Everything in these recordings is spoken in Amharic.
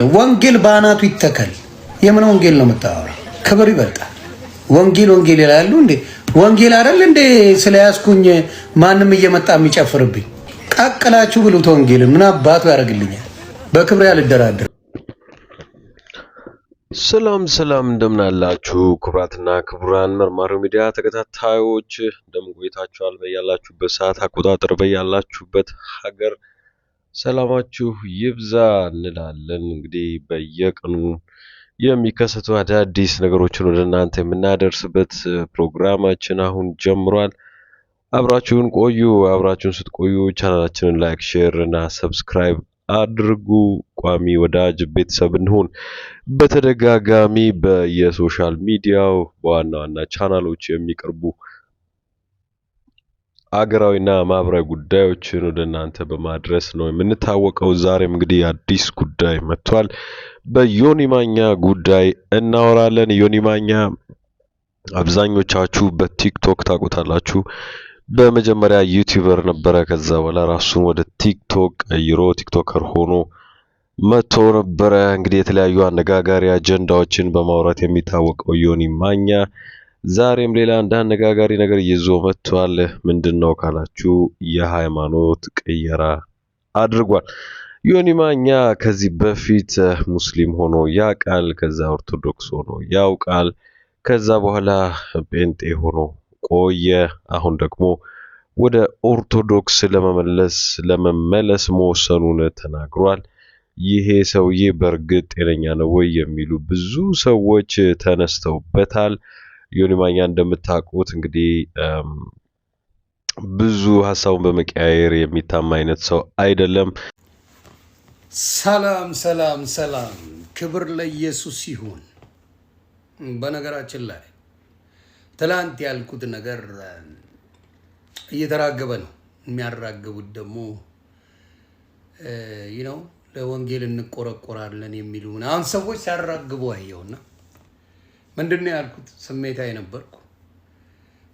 ወንጌል ባናቱ ይተከል። የምን ወንጌል ነው የምታወራው? ክብር ይበልጣል። ወንጌል ይላሉ እንዴ? ወንጌል አይደል እንዴ? ስለያዝኩኝ ማንም እየመጣ የሚጨፍርብኝ ቀቅላችሁ ብሉት። ወንጌል ምን አባቱ ያደርግልኛል? በክብር ያልደራደር። ሰላም እንደምን አላችሁ? ክቡራትና ክቡራን መርማሪው ሚዲያ ተከታታዮች እንደምን ቆይታችኋል? በያላችሁበት ሰዓት አቆጣጠር በያላችሁበት ሀገር ሰላማችሁ ይብዛ እንላለን። እንግዲህ በየቀኑ የሚከሰቱ አዳዲስ ነገሮችን ወደ እናንተ የምናደርስበት ፕሮግራማችን አሁን ጀምሯል። አብራችሁን ቆዩ። አብራችሁን ስትቆዩ ቻናላችንን ላይክ፣ ሼር እና ሰብስክራይብ አድርጉ። ቋሚ ወዳጅ ቤተሰብ እንሁን። በተደጋጋሚ በየሶሻል ሚዲያው በዋና ዋና ቻናሎች የሚቀርቡ አገራዊና ማህበራዊ ጉዳዮችን ወደ እናንተ በማድረስ ነው የምንታወቀው። ዛሬም እንግዲህ አዲስ ጉዳይ መጥቷል። በዮኒ ማኛ ጉዳይ እናወራለን። ዮኒ ማኛ አብዛኞቻችሁ በቲክቶክ ታውቁታላችሁ። በመጀመሪያ ዩቲዩበር ነበረ። ከዛ በኋላ ራሱን ወደ ቲክቶክ ቀይሮ ቲክቶከር ሆኖ መጥቶ ነበረ። እንግዲህ የተለያዩ አነጋጋሪ አጀንዳዎችን በማውራት የሚታወቀው ዮኒ ማኛ ዛሬም ሌላ እንደ አነጋጋሪ ነገር ይዞ መጥቷል። ምንድነው ካላችሁ የሃይማኖት ቅየራ አድርጓል። ዮኒ ማኛ ከዚህ በፊት ሙስሊም ሆኖ ያውቃል። ከዛ ኦርቶዶክስ ሆኖ ያውቃል። ከዛ በኋላ ጴንጤ ሆኖ ቆየ። አሁን ደግሞ ወደ ኦርቶዶክስ ለመመለስ መወሰኑን ተናግሯል። ይሄ ሰውዬ በእርግጥ ጤነኛ ነው ወይ የሚሉ ብዙ ሰዎች ተነስተውበታል። ዮኒ ማኛ እንደምታውቁት እንግዲህ ብዙ ሐሳቡን በመቀያየር የሚታማ አይነት ሰው አይደለም። ሰላም፣ ክብር ለኢየሱስ ይሁን። በነገራችን ላይ ትላንት ያልኩት ነገር እየተራገበ ነው። የሚያራግቡት ደግሞ ለወንጌል እንቆረቆራለን የሚሉ አሁን ሰዎች ሲያራግቡ አየውና ምንድነው ያልኩት? ስሜታዊ ነበርኩ።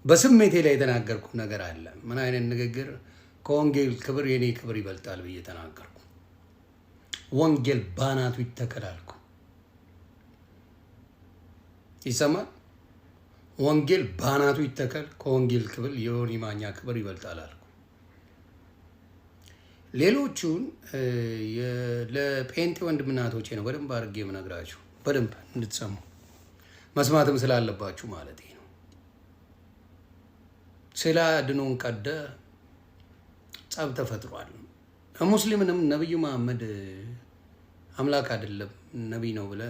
በስሜቴ ላይ የተናገርኩት ነገር አለ። ምን አይነት ንግግር? ከወንጌል ክብር የኔ ክብር ይበልጣል ብዬ ተናገርኩ። ወንጌል ባናቱ ይተከላልኩ። ይሰማል? ወንጌል ባናቱ ይተከል፣ ከወንጌል ክብር የዮኒ ማኛ ክብር ይበልጣል አልኩ። ሌሎቹን ለጴንጤ ወንድምናቶቼ ነው በደንብ አድርጌ የምነግራችሁ፣ በደንብ እንድትሰሙ መስማትም ስላለባችሁ ማለት ነው። ስለ አድኖን ቀደ ጸብ ተፈጥሯል። ሙስሊምንም ነብዩ መሐመድ አምላክ አይደለም ነብይ ነው ብለ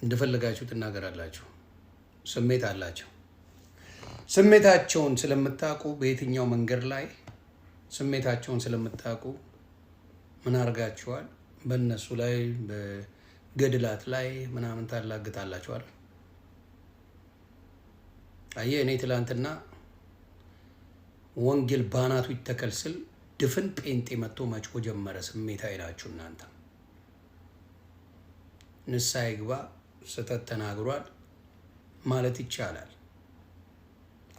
እንደፈለጋችሁ ትናገራላችሁ። ስሜት አላቸው። ስሜታቸውን ስለምታውቁ በየትኛው መንገድ ላይ ስሜታቸውን ስለምታውቁ ምን አርጋችኋል? በእነሱ ላይ በገድላት ላይ ምናምን ታላግጣላችኋል። አየህ፣ እኔ ትላንትና ወንጌል ባናቱ ይተከል ስል ድፍን ጴንጤ መጥቶ መጮ ጀመረ። ስሜታዊ ናችሁ እናንተ። ንስሐ ይግባ፣ ስህተት ተናግሯል ማለት ይቻላል።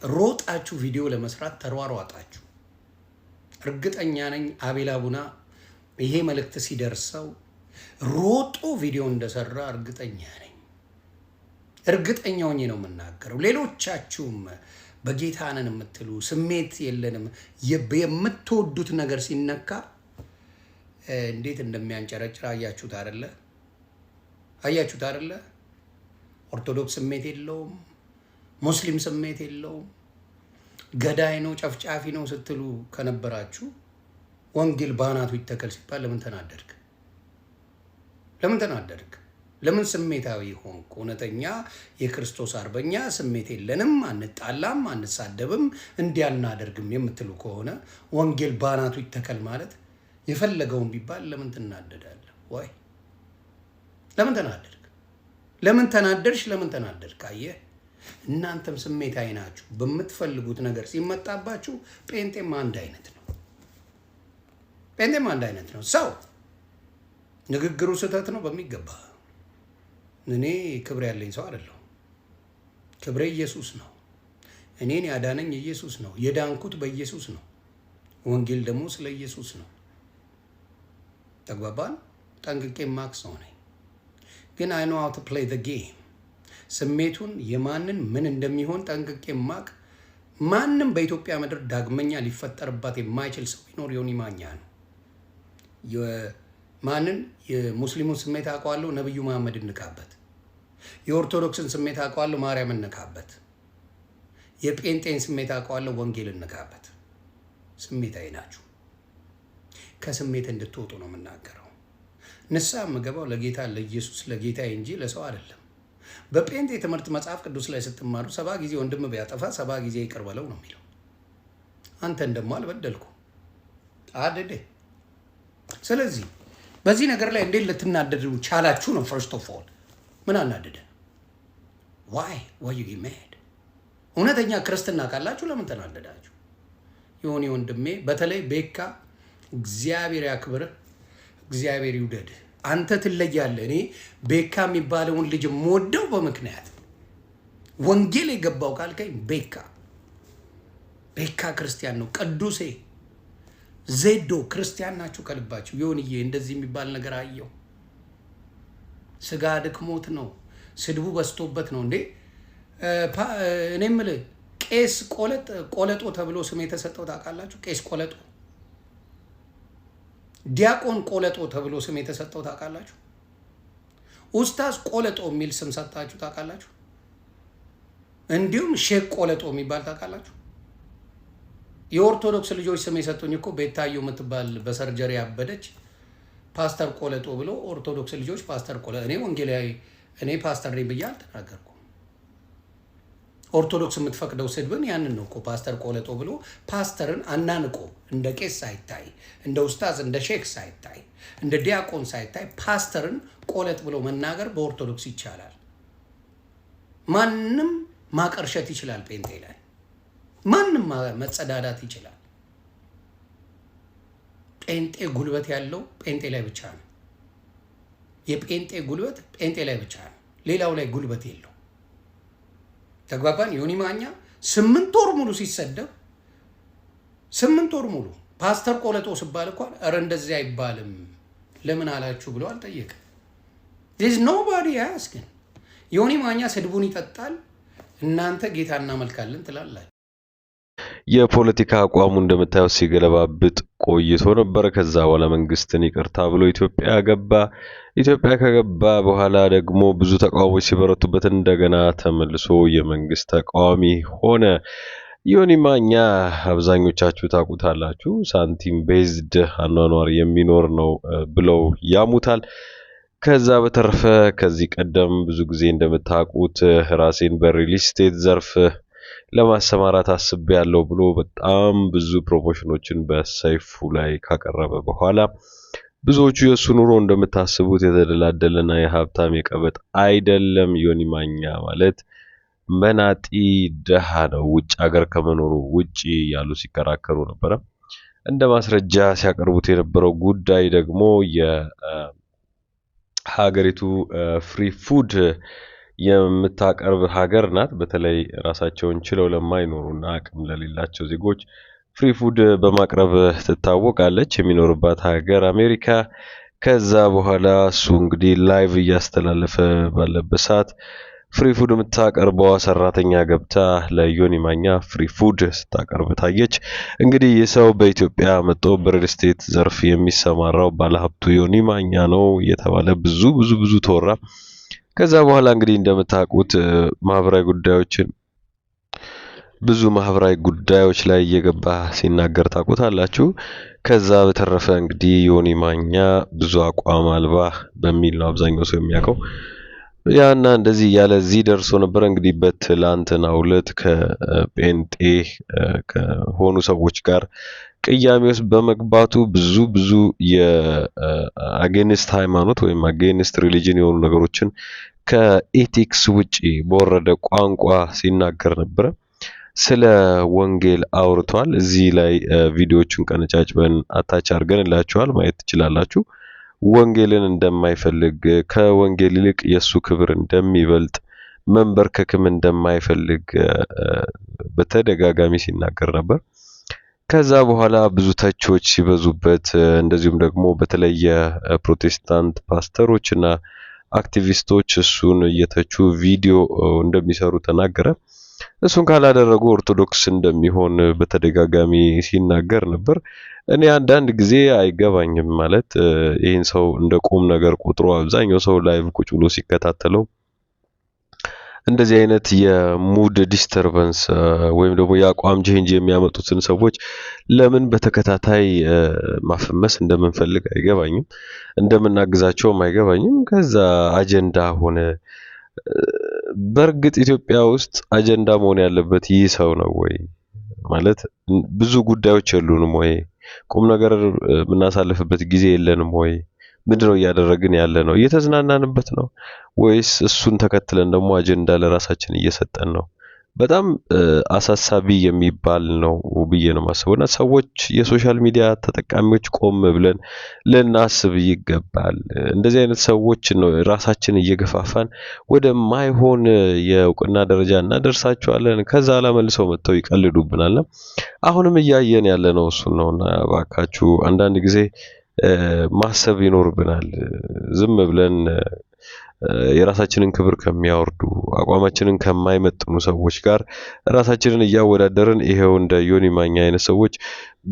ሮጣችሁ ቪዲዮ ለመስራት ተሯሯጣችሁ። እርግጠኛ ነኝ አቤል አቡና ይሄ መልእክት ሲደርሰው ሮጦ ቪዲዮ እንደሰራ እርግጠኛ ነኝ። እርግጠኛ ሆኜ ነው የምናገረው። ሌሎቻችሁም በጌታ ነን የምትሉ ስሜት የለንም የምትወዱት ነገር ሲነካ እንዴት እንደሚያንጨረጭር አያችሁት አይደለ? ኦርቶዶክስ ስሜት የለውም፣ ሙስሊም ስሜት የለውም። ገዳይ ነው ጨፍጫፊ ነው ስትሉ ከነበራችሁ ወንጌል ባናቱ ይተከል ሲባል ለምን ተናደድክ? ለምን ስሜታዊ ሆንክ? እውነተኛ የክርስቶስ አርበኛ ስሜት የለንም፣ አንጣላም፣ አንሳደብም፣ እንዲያናደርግም የምትሉ ከሆነ ወንጌል ባናቱ ይተከል ማለት የፈለገውን ቢባል ለምን ትናደዳለህ? ወይ ለምን ተናደድሽ? ለምን ተናደድክ? አየህ፣ እናንተም ስሜታዊ ናችሁ። በምትፈልጉት ነገር ሲመጣባችሁ ጴንጤም አንድ አይነት ነው። ሰው ንግግሩ ስህተት ነው በሚገባ። እኔ ክብር ያለኝ ሰው አይደለሁም። ክብሬ ኢየሱስ ነው። እኔን ያዳነኝ ኢየሱስ ነው። የዳንኩት በኢየሱስ ነው። ወንጌል ደግሞ ስለ ኢየሱስ ነው። ተግባባን? ጠንቅቄ ማቅ ሰው ነኝ። ግን I know how to play the game። ስሜቱን የማንን ምን እንደሚሆን ጠንቅቄ ማቅ። ማንም በኢትዮጵያ ምድር ዳግመኛ ሊፈጠርባት የማይችል ሰው ቢኖር ዮኒ ማኛ ነው። ማንን የሙስሊሙን ስሜት አውቀዋለሁ፣ ነብዩ መሐመድ እንካበት። የኦርቶዶክስን ስሜት አውቀዋለሁ፣ ማርያም እንካበት። የጴንጤን ስሜት አውቀዋለሁ፣ ወንጌል እንካበት። ስሜታዊ ናችሁ። ከስሜት እንድትወጡ ነው የምናገረው። ንስሐ የምገባው ለጌታ ለኢየሱስ ለጌታ እንጂ ለሰው አይደለም። በጴንጤ ትምህርት መጽሐፍ ቅዱስ ላይ ስትማሩ 70 ጊዜ ወንድም ቢያጠፋ 70 ጊዜ ይቅር በለው ነው የሚለው። አንተን ደግሞ አልበደልኩ አደደ። ስለዚህ በዚህ ነገር ላይ እንዴት ልትናደዱ ቻላችሁ ነው? ፈርስት ኦፍ ኦል ምን አናደደ? ዋይ ዩ ጌት ማድ? እውነተኛ ክርስትና ካላችሁ ለምን ተናደዳችሁ? የሆነ ወንድሜ በተለይ ቤካ እግዚአብሔር ያክብርህ፣ እግዚአብሔር ይውደድህ። አንተ ትለያለህ። እኔ ቤካ የሚባለውን ልጅ የምወደው በምክንያት ወንጌል የገባው ካልከኝ ቤካ ክርስቲያን ነው። ቅዱሴ ዜዶ ክርስቲያን ናችሁ ከልባችሁ። ይሁንዬ እንደዚህ የሚባል ነገር አየው። ስጋ ድክሞት ነው፣ ስድቡ በስቶበት ነው እንዴ። እኔ የምልህ ቄስ ቆለጦ ተብሎ ስም የተሰጠው ታውቃላችሁ? ቄስ ቆለጦ፣ ዲያቆን ቆለጦ ተብሎ ስም የተሰጠው ታውቃላችሁ? ኡስታዝ ቆለጦ የሚል ስም ሰጣችሁ ታውቃላችሁ? እንዲሁም ሼክ ቆለጦ የሚባል ታውቃላችሁ? የኦርቶዶክስ ልጆች ስም የሰጡኝ እኮ ቤታዮ የምትባል በሰርጀሪ ያበደች ፓስተር ቆለጦ ብሎ ኦርቶዶክስ ልጆች ፓስተር ቆለጦ። እኔ ወንጌላዊ እኔ ፓስተር ነኝ ብዬ አልተናገርኩም። ኦርቶዶክስ የምትፈቅደው ስድብን ያንን ነው እኮ ፓስተር ቆለጦ ብሎ ፓስተርን አናንቆ እንደ ቄስ ሳይታይ እንደ ኡስታዝ እንደ ሼክ ሳይታይ እንደ ዲያቆን ሳይታይ ፓስተርን ቆለጥ ብሎ መናገር በኦርቶዶክስ ይቻላል። ማንም ማቀርሸት ይችላል። ጴንጤ ላይ ማንም መጸዳዳት ይችላል። ጴንጤ ጉልበት ያለው ጴንጤ ላይ ብቻ ነው። የጴንጤ ጉልበት ጴንጤ ላይ ብቻ ነው። ሌላው ላይ ጉልበት የለው። ተግባባን? ዮኒ ማኛ 8 ወር ሙሉ ሲሰደብ 8 ወር ሙሉ ፓስተር ቆለጦ ሲባል እንኳን ኧረ እንደዚህ አይባልም ለምን አላችሁ ብሎ አልጠየቅም። there's nobody asking። ዮኒ ማኛ ስድቡን ይጠጣል፣ እናንተ ጌታ እናመልካለን ትላላችሁ። የፖለቲካ አቋሙ እንደምታዩት ሲገለባብጥ ቆይቶ ነበር። ከዛ በኋላ መንግስትን ይቅርታ ብሎ ኢትዮጵያ ገባ። ኢትዮጵያ ከገባ በኋላ ደግሞ ብዙ ተቃዋሚዎች ሲበረቱበት እንደገና ተመልሶ የመንግስት ተቃዋሚ ሆነ። ዮኒ ማኛ አብዛኞቻችሁ ታውቁታላችሁ፣ ሳንቲም ቤዝድ አኗኗር የሚኖር ነው ብለው ያሙታል። ከዛ በተረፈ ከዚህ ቀደም ብዙ ጊዜ እንደምታውቁት ራሴን በሪል ስቴት ዘርፍ ለማሰማራት አስቤያለሁ ብሎ በጣም ብዙ ፕሮሞሽኖችን በሰይፉ ላይ ካቀረበ በኋላ ብዙዎቹ የሱ ኑሮ እንደምታስቡት የተደላደለና የሀብታም የቀበጥ አይደለም። ዮኒ ማኛ ማለት መናጢ ደሃ ነው፣ ውጭ ሀገር ከመኖሩ ውጪ ያሉ ሲከራከሩ ነበረ። እንደ ማስረጃ ሲያቀርቡት የነበረው ጉዳይ ደግሞ የሀገሪቱ ፍሪ ፉድ የምታቀርብ ሀገር ናት። በተለይ ራሳቸውን ችለው ለማይኖሩና አቅም ለሌላቸው ዜጎች ፍሪ ፉድ በማቅረብ ትታወቃለች። የሚኖርባት ሀገር አሜሪካ። ከዛ በኋላ እሱ እንግዲህ ላይቭ እያስተላለፈ ባለበት ሰዓት ፍሪ ፉድ የምታቀርበዋ ሰራተኛ ገብታ ለዮኒ ማኛ ፍሪ ፉድ ስታቀርብ ታየች። እንግዲህ ይህ ሰው በኢትዮጵያ መጥቶ በሪል ስቴት ዘርፍ የሚሰማራው ባለሀብቱ ዮኒ ማኛ ነው የተባለ ብዙ ተወራ። ከዛ በኋላ እንግዲህ እንደምታውቁት ብዙ ማህበራዊ ጉዳዮች ላይ እየገባ ሲናገር ታውቁታላችሁ። ከዛ በተረፈ እንግዲህ ዮኒ ማኛ ብዙ አቋም አልባ በሚል ነው አብዛኛው ሰው የሚያውቀው። ያና እንደዚህ ያለ እዚህ ደርሶ ነበር። እንግዲህ በትላንትናው ዕለት ከጴንጤ ከሆኑ ሰዎች ጋር ቅያሜ ውስጥ በመግባቱ ብዙ የአጌንስት ሃይማኖት ወይም አጌንስት ሪሊጅን የሆኑ ነገሮችን ከኤቲክስ ውጪ በወረደ ቋንቋ ሲናገር ነበር። ስለ ወንጌል አውርቷል። እዚህ ላይ ቪዲዮቹን ቀነጫጭበን አታች አድርገንላችኋል፣ ማየት ትችላላችሁ። ወንጌልን እንደማይፈልግ፣ ከወንጌል ይልቅ የሱ ክብር እንደሚበልጥ፣ መንበርከክም እንደማይፈልግ በተደጋጋሚ ሲናገር ነበር። ከዛ በኋላ ብዙ ተቾች ሲበዙበት እንደዚሁም ደግሞ በተለየ ፕሮቴስታንት ፓስተሮችና አክቲቪስቶች እሱን እየተቹ ቪዲዮ እንደሚሰሩ ተናገረ። እሱን ካላደረጉ ኦርቶዶክስ እንደሚሆን በተደጋጋሚ ሲናገር ነበር። እኔ አንዳንድ ጊዜ አይገባኝም ማለት ይህን ሰው እንደ ቁም ነገር ቁጥሩ አብዛኛው ሰው ላይቭ ቁጭ ብሎ ሲከታተለው እንደዚህ አይነት የሙድ ዲስተርበንስ ወይም ደግሞ የአቋም ቼንጅ የሚያመጡትን ሰዎች ለምን በተከታታይ ማፈመስ እንደምንፈልግ አይገባኝም፣ እንደምናግዛቸውም አይገባኝም። ከዛ አጀንዳ ሆነ። በእርግጥ ኢትዮጵያ ውስጥ አጀንዳ መሆን ያለበት ይህ ሰው ነው ወይ? ማለት ብዙ ጉዳዮች የሉንም ወይ? ቁም ነገር የምናሳልፍበት ጊዜ የለንም ወይ? ምንድነው እያደረግን ያለ ነው? እየተዝናናንበት ነው ወይስ እሱን ተከትለን ደግሞ አጀንዳ ለራሳችን እየሰጠን ነው? በጣም አሳሳቢ የሚባል ነው ብዬ ነው የማስበውና ሰዎች የሶሻል ሚዲያ ተጠቃሚዎች ቆም ብለን ልናስብ ይገባል። እንደዚህ አይነት ሰዎች ነው ራሳችን እየገፋፋን ወደማይሆን የእውቅና ደረጃ እናደርሳቸዋለን። ከዛ አላመልሰው መጥተው ይቀልዱብናልና አሁንም እያየን ያለ ነው እሱን ነውና እባካችሁ አንዳንድ ጊዜ ማሰብ ይኖርብናል። ዝም ብለን የራሳችንን ክብር ከሚያወርዱ አቋማችንን ከማይመጥኑ ሰዎች ጋር ራሳችንን እያወዳደርን ይሄው እንደ ዮኒ ማኛ አይነት ሰዎች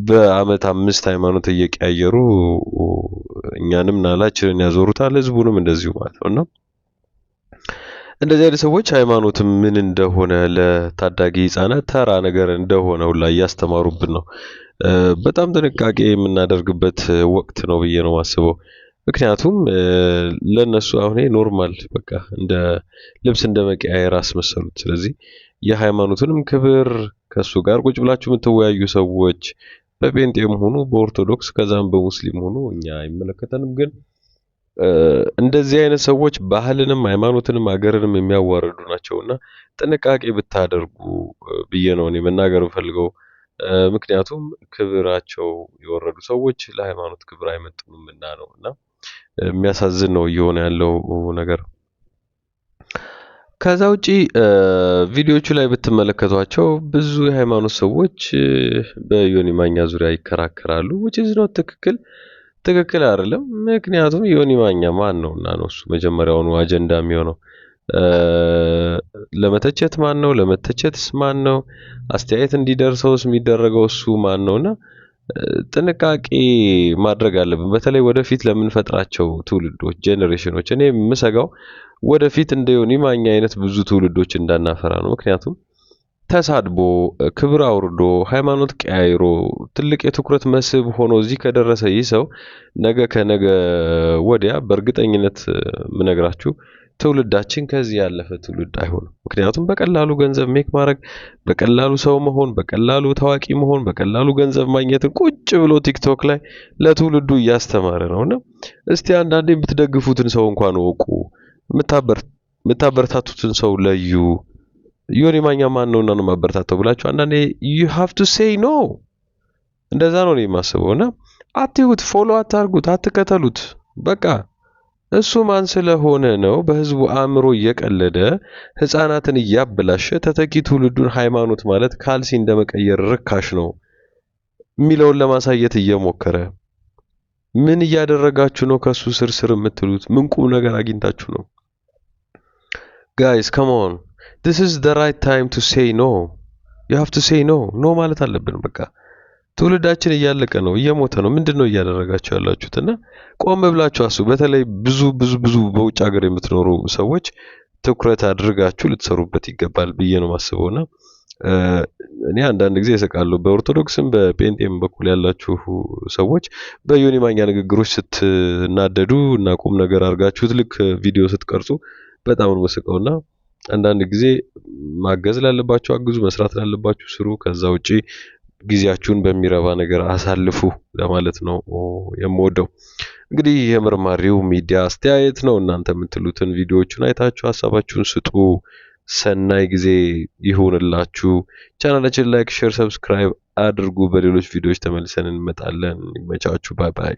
በአመት 5 ሃይማኖት እየቀያየሩ እኛንም ናላችንን ያዞሩታል፣ ህዝቡንም እንደዚሁ ማለት ነውና እንደዚህ አይነት ሰዎች ሃይማኖት ምን እንደሆነ ለታዳጊ ህፃናት ተራ ነገር እንደሆነ ሁላ እያስተማሩብን ነው። በጣም ጥንቃቄ የምናደርግበት ወቅት ነው ብዬ ነው ማስበው። ምክንያቱም ለነሱ አሁን ኖርማል በቃ እንደ ልብስ እንደ መቀያየር አስመሰሉት። ስለዚህ የሃይማኖትንም ክብር ከሱ ጋር ቁጭ ብላችሁ የምትወያዩ ሰዎች በጴንጤም ሆኑ በኦርቶዶክስ ከዛም በሙስሊም ሆኑ እኛ አይመለከተንም። ግን እንደዚህ አይነት ሰዎች ባህልንም ሃይማኖትንም ሀገርንም የሚያዋርዱ ናቸውና ጥንቃቄ ብታደርጉ ብዬ ነው እኔ መናገር ፈልገው። ምክንያቱም ክብራቸው የወረዱ ሰዎች ለሃይማኖት ክብር አይመጥኑምና ነውና የሚያሳዝን ነው እየሆነ ያለው ነገር። ከዛ ውጪ ቪዲዮቹ ላይ ብትመለከቷቸው ብዙ የሃይማኖት ሰዎች በዮኒ ማኛ ዙሪያ ይከራከራሉ። which is not ትክክል አይደለም። ምክንያቱም ዮኒ ማኛ ማን ነውና ነው እሱ መጀመሪያውኑ አጀንዳ የሚሆነው? ለመተቸት ማን ነው? ለመተቸትስ ማን ነው? አስተያየት እንዲደርሰውስ የሚደረገው እሱ ማን ነውና ጥንቃቄ ማድረግ አለብን። በተለይ ወደፊት ለምንፈጥራቸው ትውልዶች ጄኔሬሽኖች እኔ የምሰጋው ወደፊት እንደ ዮኒ ማኛ አይነት ብዙ ትውልዶች እንዳናፈራ ነው። ምክንያቱም ተሳድቦ ክብር አውርዶ ሃይማኖት ቀያይሮ ትልቅ የትኩረት መስህብ ሆኖ እዚህ ከደረሰ ይህ ሰው ነገ ከነገ ወዲያ በእርግጠኝነት ምነግራችሁ ትውልዳችን ከዚህ ያለፈ ትውልድ አይሆንም። ምክንያቱም በቀላሉ ገንዘብ ሜክ ማድረግ፣ በቀላሉ ሰው መሆን፣ በቀላሉ ታዋቂ መሆን፣ በቀላሉ ገንዘብ ማግኘትን ቁጭ ብሎ ቲክቶክ ላይ ለትውልዱ እያስተማረ ነውና እስቲ አንዳንዴ የምትደግፉትን ሰው እንኳን ወቁ፣ የምታበረታቱትን ሰው ለዩ። ዮኒ ማኛ ማን ነውና ነው ማበረታታው ብላችሁ አንዳንዴ you have to say no። እንደዛ ነው የማስበውና አትዩት፣ ፎሎ አታርጉት፣ አትከተሉት። በቃ እሱ ማን ስለሆነ ነው በህዝቡ አእምሮ እየቀለደ ህፃናትን እያበላሸ ተተኪ ትውልዱን ሃይማኖት ማለት ካልሲ እንደመቀየር ርካሽ ነው የሚለውን ለማሳየት እየሞከረ ምን እያደረጋችሁ ነው? ከሱ ስር የምትሉት ምን ቁም ነገር አግኝታችሁ ነው? guys come on, this is the right time to say no. you have to say no ማለት አለብን። በቃ ትውልዳችን እያለቀ ነው፣ እየሞተ ነው። ምንድነው እያደረጋችሁ ያላችሁትና ቆም ብላችሁ አስቡ። በተለይ ብዙ በውጭ ሀገር የምትኖሩ ሰዎች ትኩረት አድርጋችሁ ልትሰሩበት ይገባል ብዬ ነው ማስበውና እኔ አንዳንድ ጊዜ እሰቃለሁ። በኦርቶዶክስም በጴንጤም በኩል ያላችሁ ሰዎች በዮኒ ማኛ ንግግሮች ስትናደዱ እና ቁም ነገር አድርጋችሁት ልክ ቪዲዮ ስትቀርጹ በጣም ነው መስቀውና አንዳንድ ጊዜ ማገዝ ላለባችሁ አግዙ፣ መስራት ላለባችሁ ስሩ። ከዛ ውጪ ጊዜያችሁን በሚረባ ነገር አሳልፉ ለማለት ነው የምወደው። እንግዲህ የመርማሪው ሚዲያ አስተያየት ነው። እናንተ የምትሉትን ቪዲዮዎቹን አይታችሁ ሀሳባችሁን ስጡ። ሰናይ ጊዜ ይሁንላችሁ። ቻናላችን ላይክ፣ ሼር፣ ሰብስክራይብ አድርጉ። በሌሎች ቪዲዮዎች ተመልሰን እንመጣለን። ይመቻችሁ። ባይ ባይ።